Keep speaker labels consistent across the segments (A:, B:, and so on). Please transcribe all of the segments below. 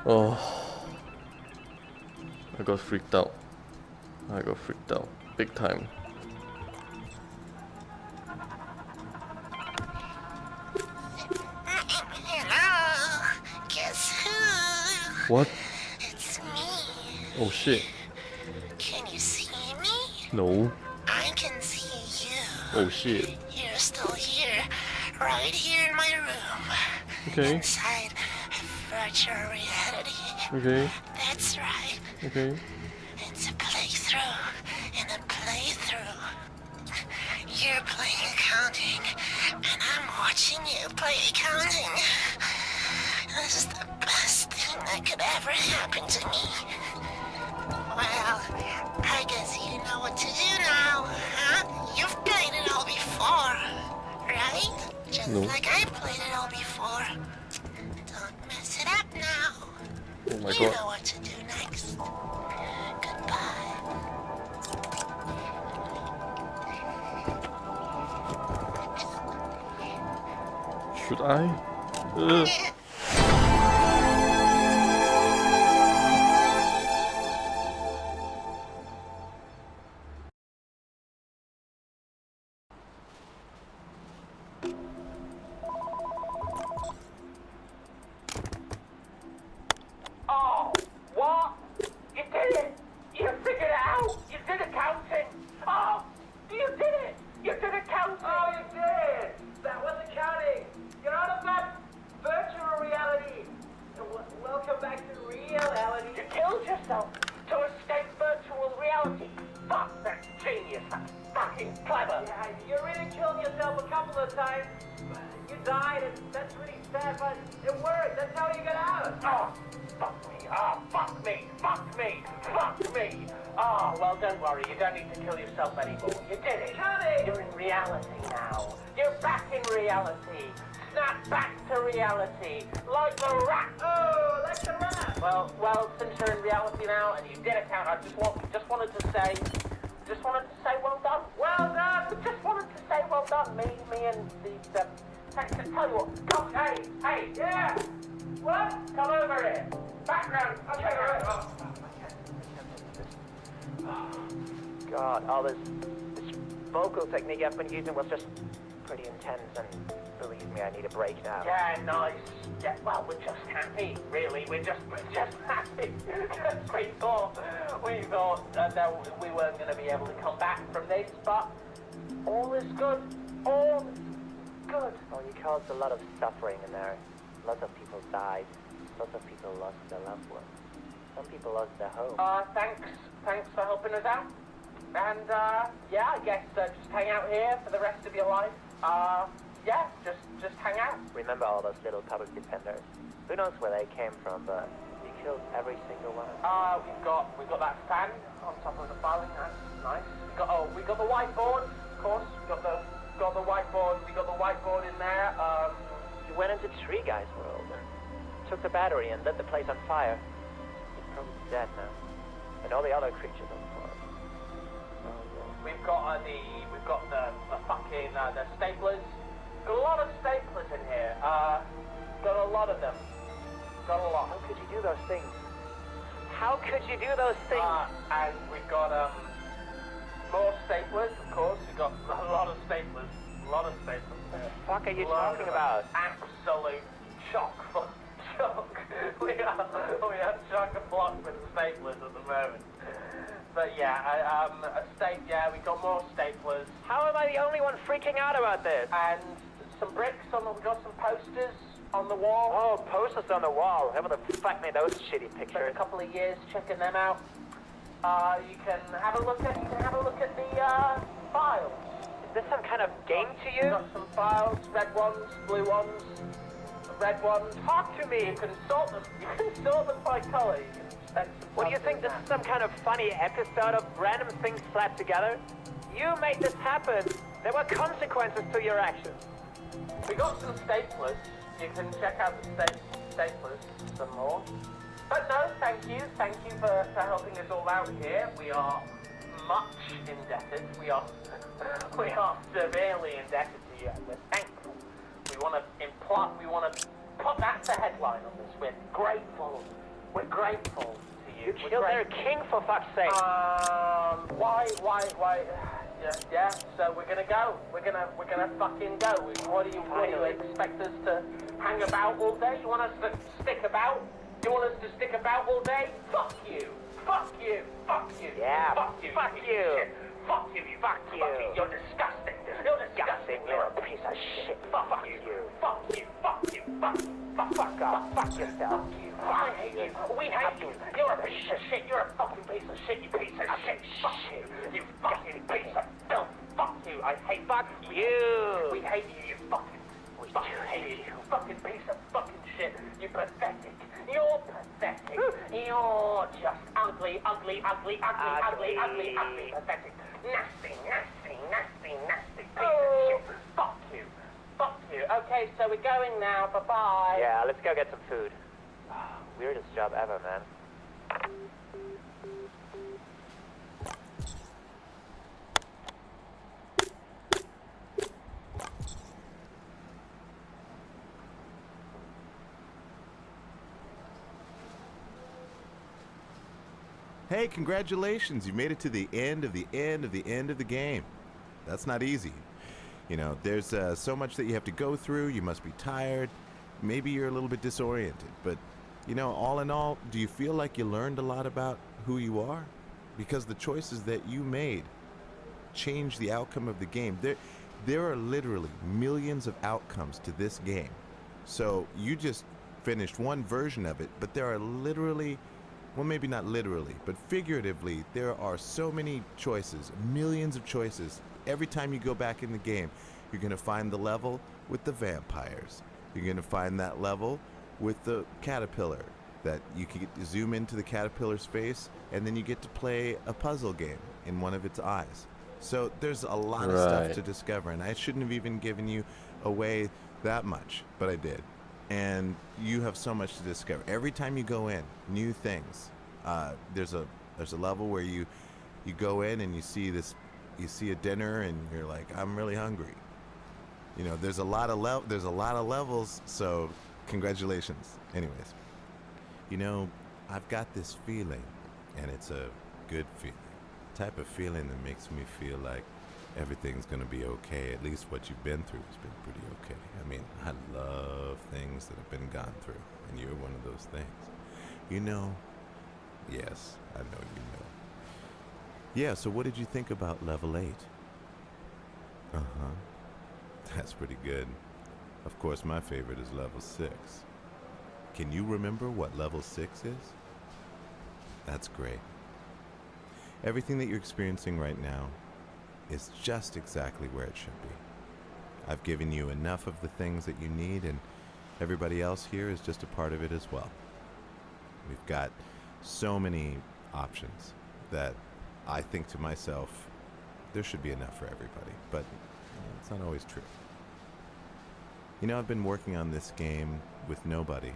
A: Oh, I got freaked out. Big time.
B: Hello, guess who?
A: What?
B: It's me.
A: Oh shit.
B: Can you see me?
A: No.
B: I can see you.
A: Oh shit.
B: You're still here, right here in my room.
A: Okay.
B: Inside virtual reality.
A: Okay.
B: That's right.
A: Okay.
B: It's a playthrough. In a playthrough. You're playing accounting, and I'm watching you play accounting. This is the best thing that could ever happen to me. Well, I guess you know what to do now, huh? You've played it all before, right? Just
A: No.
B: like I played it all before. Don't mess it up now.
A: Oh my
B: You
A: god.
B: know what to do next. Goodbye.
A: Should I? Ugh.
C: Oh, what? You did it! You figured it out! You did accounting! Oh, you did it! You did accounting! Oh, you did! That was accounting! You're out of that virtual reality! Welcome back to reality! You killed yourself to escape virtual reality! Fuck, that's genius! That's fucking clever! Yeah, you really killed yourself a couple of times. You died, and that's really sad, but it worked. That's how you got out. Oh, fuck me. Oh, fuck me. Fuck me. Fuck me. Oh, well, don't worry. You don't need to kill yourself anymore. You did it. You're in reality now. You're back in reality. Snap back to reality. Like the rat. Oh, like the rat. Well, since you're in reality now and you did account, I just wanted to say well done. Well done. Just wanted to say well done. Me and the tell you what, come, hey, yeah! What? Come over here. Background, okay, right.
D: Oh, God, all this vocal technique I've been using was just pretty intense, and believe me, I need a break now.
C: Yeah, nice. Yeah, well, we're just happy, really. We're just happy. we thought that we weren't going to be able to come back from this, but all is good. All is good.
D: Well, you caused a lot of suffering in there. Lots of people died. Lots of people lost their loved ones. Some people lost their home.
C: Thanks for helping us out. And, yeah, I guess just hang out here for the rest of your life. Yeah, just hang out.
D: Remember all those little public defenders? Who knows where they came from, but you killed every single one of them.
C: We've got that fan on top of the filing. That's nice. We got the whiteboard, of course. We got the whiteboard. We got the whiteboard in there.
D: You went into Tree Guy's world and took the battery and lit the place on fire. He's probably dead now. And all the other creatures on the farm.
C: We've got the fucking the staplers. Got a lot of staplers in here. Got a lot of them. Got a lot.
D: How could you do those things? How could you do those things?
C: And we've got more staplers, of course. We've got a lot of staplers. A lot of staplers.
D: What the fuck are you talking about?
C: Absolute chock full of chock. We are chock a block with the staplers at the moment. But yeah, we got more staplers.
D: How am I the only one freaking out about this?
C: And some bricks we got some posters on the wall.
D: Oh, posters on the wall. Whoever the fuck made those shitty
C: Spent
D: pictures?
C: a couple of years checking them out. You can have a look at the files.
D: Is this some kind of game to
C: We've
D: you?
C: got some files, red ones, blue ones, red ones.
D: Talk to me.
C: You can sort them. You can sort them by colour. You can spend some
D: What do you
C: time
D: think? This
C: doing
D: is some kind of funny episode of random things slapped together? You made this happen. There were consequences to your actions.
C: that. We got some staplers. You can check out the staplers some more. But no, thank you for helping us all out here. We are much indebted. We are severely indebted to you, and we're thankful. We want to put that as a headline on this. We're grateful We're grateful to you.
D: You killed their king, for fuck's sake.
C: Why? Yeah, so we're gonna go. We're gonna fucking go. What do you expect us to hang about all day? You want us to stick about? You want us to stick about all day? Fuck you. Fuck you. Fuck you.
D: Yeah,
C: Fuck you.
D: fuck
C: piece
D: you.
C: of shit. Fuck you.
D: Fuck you.
C: You're disgusting. You're disgusting.
D: You're a piece of shit.
C: Fuck you. Fuck you. Fuck you. Fuck off.
D: Fuck yourself.
C: Fuck you. I hate you. We hate you. You're a piece of shit. You're a fucking piece of shit. You piece of shit. Fuck you. You fucking piece of filth. Fuck you. I hate.
D: Fuck you.
C: We hate you. You fucking. We hate you. Fucking piece of fucking shit. You pathetic. You're pathetic. You're just ugly, pathetic. Nasty piece of shit. Fuck you. Fuck you. Okay, so we're going now. Bye-bye.
D: Yeah, let's go get some food. Weirdest job ever, man.
E: Hey, congratulations. You made it to the end of the end of the end of the game. That's not easy. You know, there's so much that you have to go through. You must be tired. Maybe you're a little bit disoriented. But, you know, all in all, do you feel like you learned a lot about who you are? Because the choices that you made changed the outcome of the game. There are literally millions of outcomes to this game. So you just finished one version of it, but there are literally... Well, maybe not literally, but figuratively, there are so many choices, millions of choices. Every time you go back in the game, you're going to find the level with the vampires. You're going to find that level with the caterpillar, that you can zoom into the caterpillar's face, and then you get to play a puzzle game in one of its eyes. So there's a lot of stuff to discover, and I shouldn't have even given you away that much, but I did. And you have so much to discover. Every time you go in, new things. There's a level where you go in and you see a dinner and you're like, I'm really hungry. You know, there's a lot of levels. So congratulations. Anyways, you know, I've got this feeling, and it's a good feeling, type of feeling that makes me feel like everything's gonna be okay. At least what you've been through has been pretty okay. I mean, I love things that have been gone through, and you're one of those things. You know, yes, I know you know. Yeah, so what did you think about level 8? That's pretty good. Of course, my favorite is level 6. Can you remember what level 6 is? That's great. Everything that you're experiencing right now is just exactly where it should be. I've given you enough of the things that you need, and everybody else here is just a part of it as well. We've got so many options that I think to myself, there should be enough for everybody, but it's not always true. You know, I've been working on this game with nobody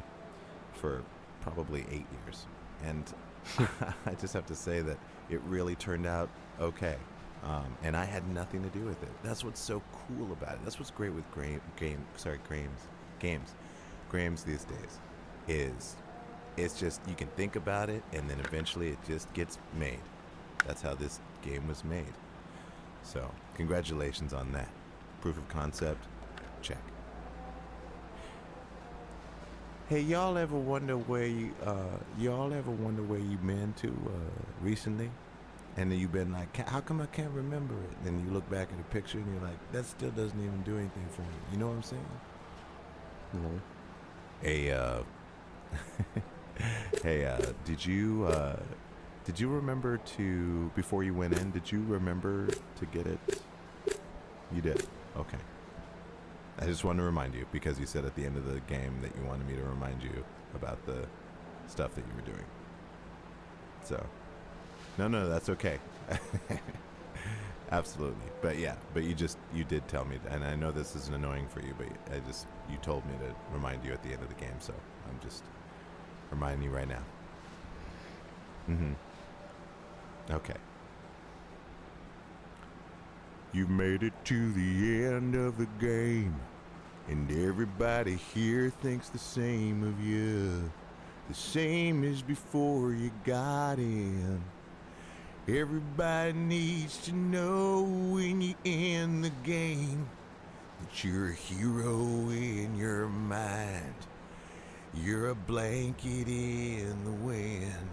E: for probably 8 years, and I just have to say that it really turned out okay. And I had nothing to do with it. That's what's so cool about it. That's what's great with games these days. It's just, you can think about it, and then eventually it just gets made. That's how this game was made. So, congratulations on that. Proof of concept, check. Hey, y'all ever wonder where you've been to recently? And then you've been like, how come I can't remember it? And then you look back at a picture and you're like, that still doesn't even do anything for me. You know what I'm saying?
A: No.
E: Hey, did you remember to, before you went in, did you remember to get it? You did? Okay. I just wanted to remind you, because you said at the end of the game that you wanted me to remind you about the stuff that you were doing. So... No, that's okay. Absolutely. But yeah, you did tell me, and I know this is annoying for you, but you told me to remind you at the end of the game, so I'm just reminding you right now. Okay. You made it to the end of the game, and everybody here thinks the same of you. the same as before you got in. Everybody needs to know when you end the game that you're a hero in your mind. You're a blanket in the wind.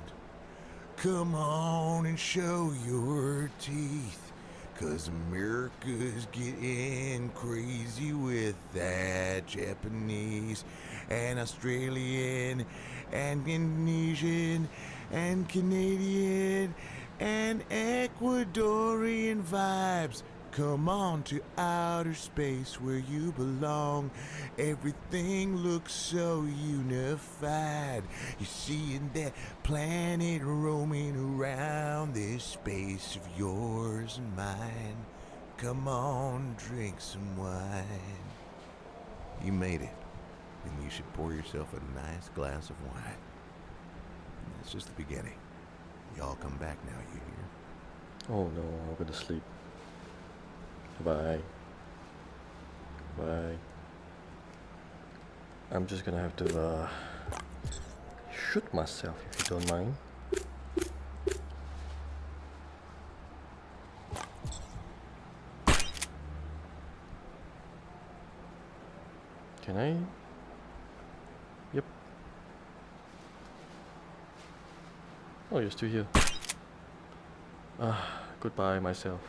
E: Come on and show your teeth, 'cause America's getting crazy with that Japanese and Australian and Indonesian and Canadian and Ecuadorian vibes. Come on to outer space where you belong. Everything looks so unified. You're seeing that planet roaming around this space of yours and mine. Come on, drink some wine. You made it, and you should pour yourself a nice glass of wine. And that's just the beginning. Y'all come back now, you hear?
A: Oh no, I'm gonna sleep. Bye. Bye. I'm just gonna have to shoot myself if you don't mind. Can I? Yep. Oh, you're still here. Goodbye myself.